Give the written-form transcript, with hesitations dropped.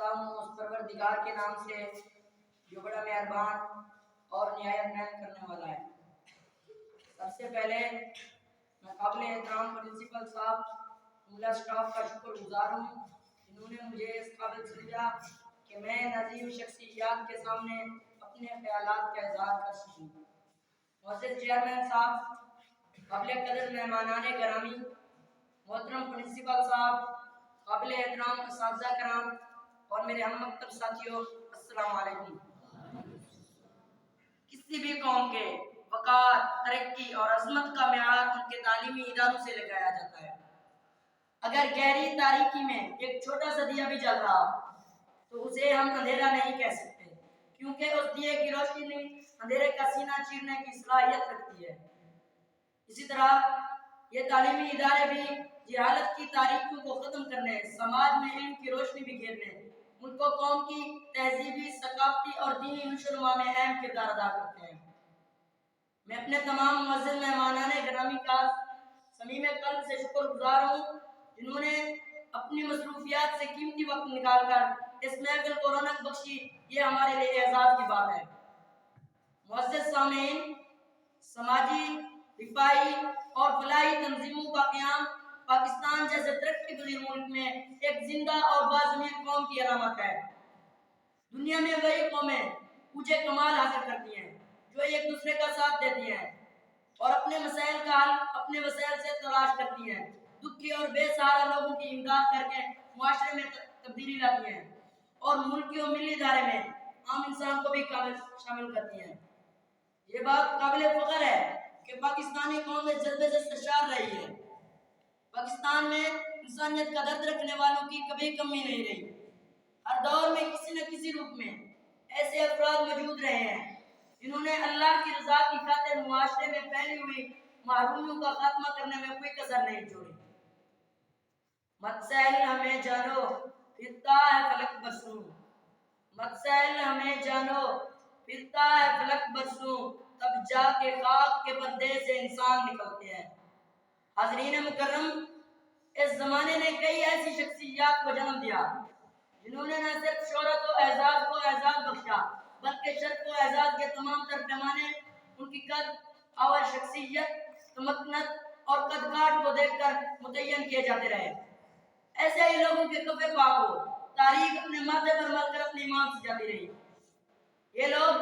کرتا ہوں اس پروردگار کے نام سے جو بڑا مہربان اور نہایت محنت کرنے والا ہے۔ سب سے پہلے میں قابل احترام پرنسپل صاحب جملہ اسٹاف کا شکر گزار ہوں جنہوں نے مجھے اس قابل سمجھا کہ میں نظیم شخصیات کے سامنے اپنے خیالات کا اظہار کر سکوں۔ معزز چیئرمین صاحب، قابل قدر مہمانان گرامی، محترم پرنسپل صاحب، قابل احترام اساتذہ کرام اور میرے ہم مکتب ساتھیوں، السلام علیکم۔ کسی بھی قوم کے وقار، ترقی اور عظمت کا معیار ان کے تعلیمی اداروں سے لگایا جاتا ہے۔ اگر گہری تاریکی میں ایک چھوٹا سا دیا بھی جل رہا تو اسے ہم اندھیرا نہیں کہہ سکتے، کیونکہ اس دیے کی روشنی اندھیرے کا سینہ چیرنے کی صلاحیت رکھتی ہے۔ اسی طرح یہ تعلیمی ادارے بھی جہالت کی تاریکیوں کو ختم کرنے، سماج میں علم کی روشنی بکھیرنے، ملک و قوم کی تہذیبی، ثقافتی اور دینی نشوونما میں اہم کردار ادا کرتے ہیں۔ میں اپنے تمام معزز مہمانان گرامی کا صمیم قلب سے شکر گزار ہوں جنہوں نے اپنی مصروفیات سے قیمتی وقت نکال کر اس محفل کو رونق بخشی، یہ ہمارے لیے اعزاز کی بات ہے۔ معزز سامعین، سماجی، دفاعی اور فلاحی تنظیموں کا قیام پاکستان جیسے ترقی پذیر ملک میں ایک زندہ اور باضمیر قوم کی علامت ہے۔ دنیا میں وہی قومیں اونچے کمال حاصل کرتی ہیں جو ایک دوسرے کا ساتھ دیتی ہیں اور اپنے مسائل کا حل اپنے وسائل سے تلاش کرتی ہیں، دکھی اور بے سہارا لوگوں کی امداد کر کے معاشرے میں تبدیلی لاتی ہیں اور ملکی و ملی ادارے میں عام انسان کو بھی شامل کرتی ہیں۔ یہ بات قابل فخر ہے کہ پاکستانی قوم اس جذبے سے سرشار رہی ہے۔ پاکستان میں انسانیت کا درد رکھنے والوں کی کبھی کمی نہیں رہی۔ ہر دور میں کسی نہ کسی روپ میں ایسے افراد موجود رہے ہیں جنہوں نے اللہ کی رضا کی خاطر معاشرے میں پھیلی ہوئی محرومیوں کا خاتمہ کرنے میں کوئی کسر نہیں چھوڑی۔ مت سہل ہمیں جانو پھرتا ہے فلک برسوں، مت سہل ہمیں جانو پھرتا ہے فلک برسوں، تب جا کے خاک کے پردے سے انسان نکلتے ہیں۔ حاضرین مکرم، اس زمانے نے کئی ایسی شخصیات کو جنم دیا جنہوں نے نہ صرف شہرت و اعزاز کو اعزاز بخشا بلکہ شرف و اعزاز کے تمام تر پیمانے ان کی قد اور شخصیت، تمکنت اور قد کاٹ کو دیکھ کر متعین کیے جاتے رہے۔ ایسے ہی لوگوں کے کفے پاک ہو تاریخ اپنے ماتھے پر مل کر اپنی ایمان سے جاتی رہی۔ یہ لوگ